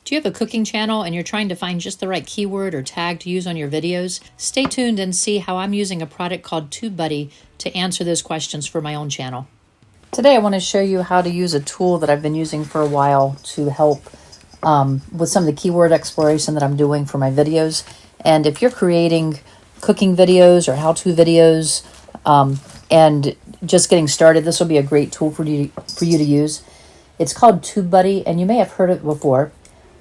Do you have a cooking channel and you're trying to find just the right keyword or tag to use on your videos? Stay tuned and see how I'm using a product called TubeBuddy to answer those questions for my own channel. Today I want to show you how to use a tool that I've been using for a while to help with some of the keyword exploration that I'm doing for my videos. And if you're creating cooking videos or how-to videos and just getting started, this will be a great tool for you to use. It's called TubeBuddy, and you may have heard it before,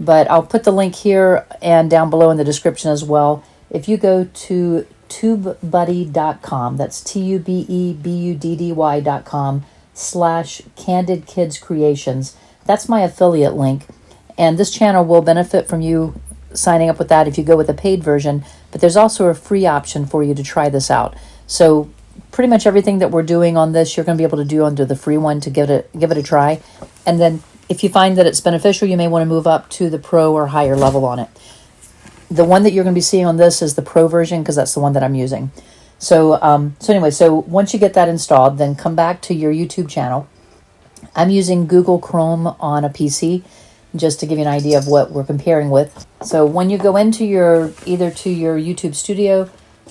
but I'll put the link here and down below in the description as well. If you go to TubeBuddy.com, that's TubeBuddy.com/Candid Kids Creations. That's my affiliate link, and this channel will benefit from you signing up with that if you go with a paid version, but there's also a free option for you to try this out. So pretty much everything that we're doing on this, you're going to be able to do under the free one to give it a try. And then if you find that it's beneficial, you may want to move up to the pro or higher level on it. The one that you're going to be seeing on this is the pro version because that's the one that I'm using. So anyway, once you get that installed, then come back to your YouTube channel. I'm using Google Chrome on a PC just to give you an idea of what we're comparing with. So when you go into either to your YouTube studio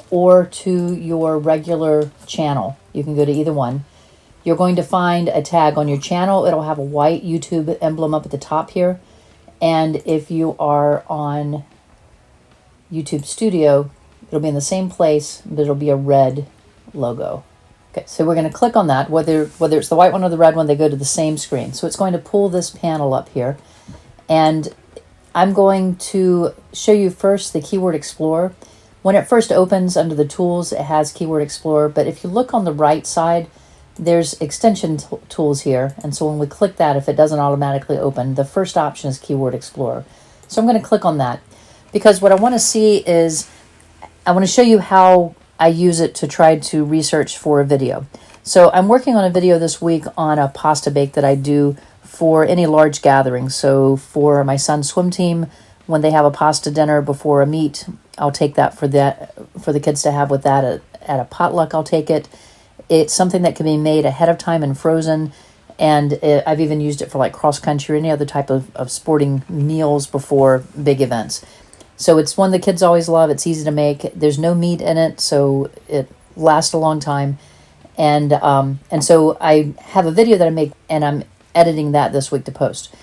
or to your regular channel, you can go to either one. You're going to find a tag on your channel. It'll have a white YouTube emblem up at the top here. And if you are on YouTube Studio, it'll be in the same place, but it'll be a red logo. Okay, so we're going to click on that. Whether it's the white one or the red one, they go to the same screen. So it's going to pull this panel up here. And I'm going to show you first the Keyword Explorer. When it first opens under the tools, it has Keyword Explorer. But if you look on the right side, there's extension tools here. And so when we click that, if it doesn't automatically open, the first option is Keyword Explorer. So I'm going to click on that because what I want to see is I want to show you how I use it to try to research for a video. So I'm working on a video this week on a pasta bake that I do for any large gathering. So for my son's swim team, when they have a pasta dinner before a meet, I'll take that for the kids to have with that at a potluck. I'll take it. It's something that can be made ahead of time and frozen, and I've even used it for like cross country or any other type of sporting meals before big events. So it's one the kids always love. It's easy to make. There's no meat in it, so it lasts a long time. And so I have a video that I make, and I'm editing that this week to post.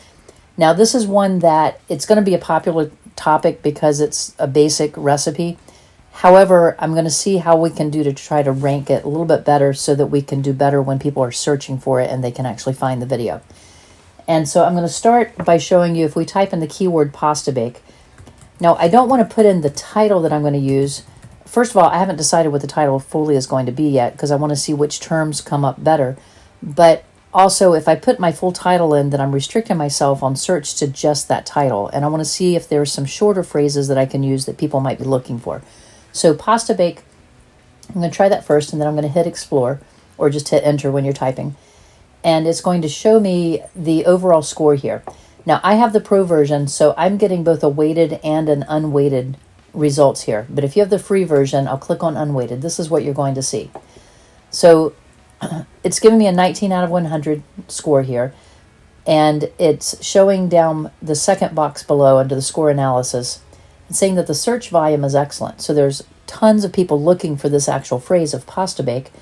Now this is one that it's going to be a popular topic because it's a basic recipe. However, I'm going to see how we can do to try to rank it a little bit better so that we can do better when people are searching for it and they can actually find the video. And so I'm going to start by showing you if we type in the keyword pasta bake. Now I don't want to put in the title that I'm going to use. First of all, I haven't decided what the title fully is going to be yet because I want to see which terms come up better. But also, if I put my full title in, then I'm restricting myself on search to just that title. And I want to see if there's some shorter phrases that I can use that people might be looking for. So pasta bake, I'm going to try that first, and then I'm going to hit explore, or just hit enter when you're typing. And it's going to show me the overall score here. Now, I have the pro version, so I'm getting both a weighted and an unweighted results here. But if you have the free version, I'll click on unweighted. This is what you're going to see. So it's giving me a 19 out of 100 score here. And it's showing down the second box below under the score analysis, saying that the search volume is excellent. So there's tons of people looking for this actual phrase of pasta bake,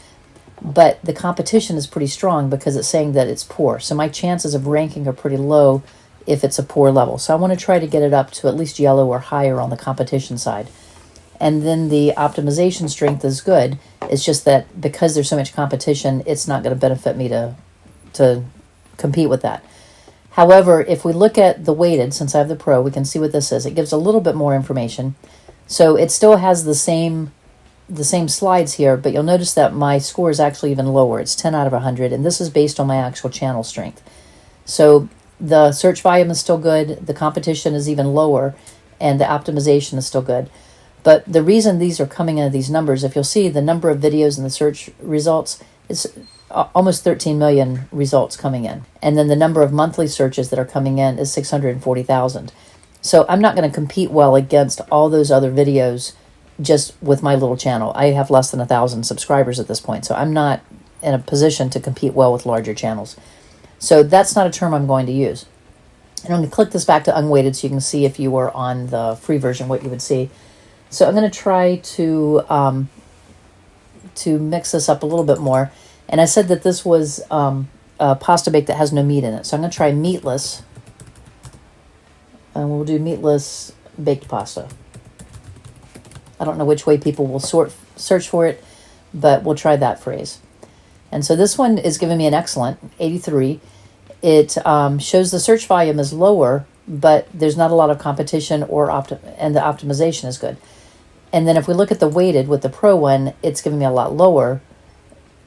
but the competition is pretty strong because it's saying that it's poor. So my chances of ranking are pretty low if it's a poor level. So I want to try to get it up to at least yellow or higher on the competition side. And then the optimization strength is good. It's just that because there's so much competition, it's not going to benefit me to compete with that. However, if we look at the weighted, since I have the pro, we can see what this is. It gives a little bit more information. So it still has the same slides here, but you'll notice that my score is actually even lower. It's 10 out of 100, and this is based on my actual channel strength. So the search volume is still good, the competition is even lower, and the optimization is still good. But the reason these are coming into these numbers, if you'll see the number of videos in the search results, it's almost 13 million results coming in. And then the number of monthly searches that are coming in is 640,000. So I'm not going to compete well against all those other videos just with my little channel. I have less than 1,000 subscribers at this point, so I'm not in a position to compete well with larger channels. So that's not a term I'm going to use. And I'm going to click this back to unweighted so you can see if you were on the free version what you would see. So I'm going to try to mix this up a little bit more. And I said that this was a pasta bake that has no meat in it. So I'm going to try meatless. And we'll do meatless baked pasta. I don't know which way people will search for it, but we'll try that phrase. And so this one is giving me an excellent 83. It shows the search volume is lower, but there's not a lot of competition and the optimization is good. And then if we look at the weighted with the Pro one, it's giving me a lot lower.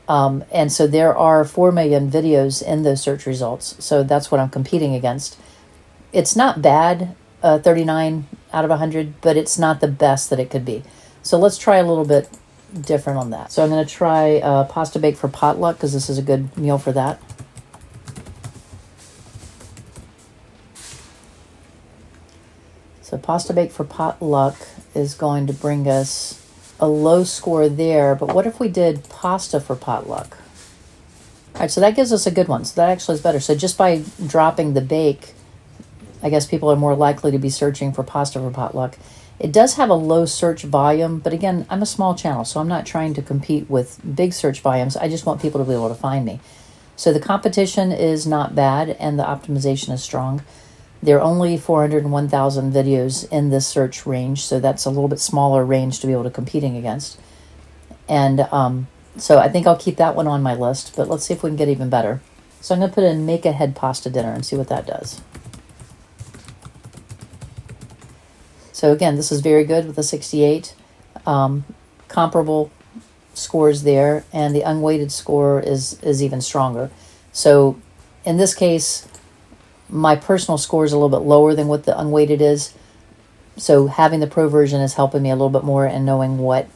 And so there are 4 million videos in those search results. So that's what I'm competing against. It's not bad, 39 out of 100, but it's not the best that it could be. So let's try a little bit different on that. So I'm going to try pasta bake for potluck because this is a good meal for that. So pasta bake for potluck is going to bring us a low score there, but what if we did pasta for potluck? All right, so that gives us a good one. So that actually is better. So just by dropping the bake, I guess people are more likely to be searching for pasta for potluck. It does have a low search volume, but again, I'm a small channel, so I'm not trying to compete with big search volumes. I just want people to be able to find me. So the competition is not bad, and the optimization is strong. There are only 401,000 videos in this search range, so that's a little bit smaller range to be able to competing against. And so I think I'll keep that one on my list, but let's see if we can get even better. So I'm going to put in make a head pasta dinner and see what that does. So again, this is very good with a 68. Comparable scores there, and the unweighted score is even stronger. So in this case, my personal score is a little bit lower than what the unweighted is. So having the Pro version is helping me a little bit more and knowing what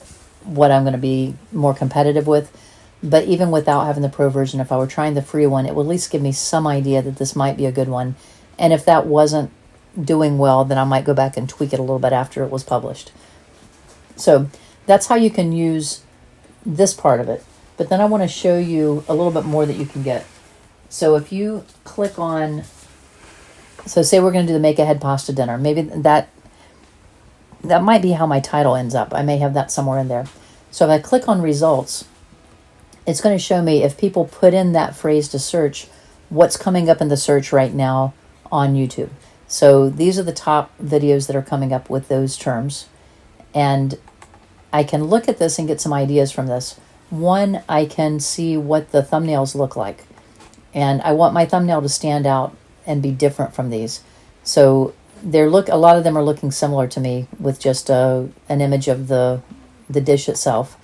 I'm going to be more competitive with. But even without having the Pro version, if I were trying the free one, it would at least give me some idea that this might be a good one. And if that wasn't doing well, then I might go back and tweak it a little bit after it was published. So that's how you can use this part of it. But then I want to show you a little bit more that you can get. So if you click on, so say we're going to do the make a head pasta dinner. Maybe that might be how my title ends up. I may have that somewhere in there. So if I click on results, it's going to show me if people put in that phrase to search, what's coming up in the search right now on YouTube. So these are the top videos that are coming up with those terms. And I can look at this and get some ideas from this. One, I can see what the thumbnails look like. And I want my thumbnail to stand out and be different from these. So a lot of them are looking similar to me with just an image of the dish itself.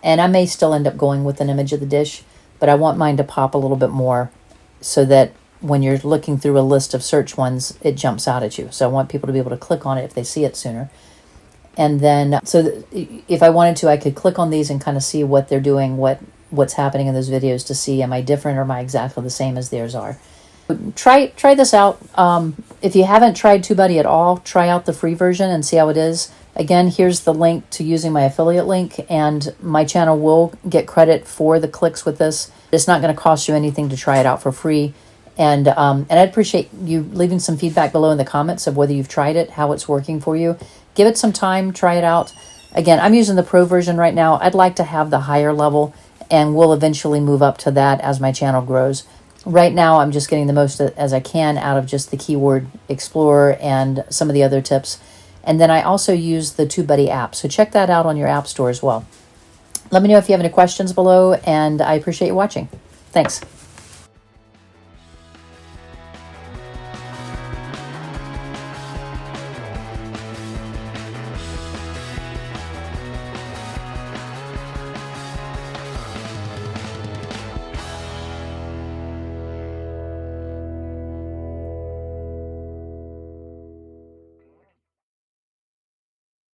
And I may still end up going with an image of the dish, but I want mine to pop a little bit more so that when you're looking through a list of search ones, it jumps out at you. So I want people to be able to click on it if they see it sooner. And then, if I wanted to, I could click on these and kind of see what they're doing, what's happening in those videos to see, am I different or am I exactly the same as theirs are? Try this out. If you haven't tried TubeBuddy at all, try out the free version and see how it is. Again, here's the link to using my affiliate link, and my channel will get credit for the clicks with this. It's not going to cost you anything to try it out for free. And I'd appreciate you leaving some feedback below in the comments of whether you've tried it, how it's working for you. Give it some time, try it out. Again, I'm using the Pro version right now. I'd like to have the higher level, and we'll eventually move up to that as my channel grows. Right now, I'm just getting the most as I can out of just the Keyword Explorer and some of the other tips. And then I also use the TubeBuddy app, so check that out on your app store as well. Let me know if you have any questions below, and I appreciate you watching. Thanks.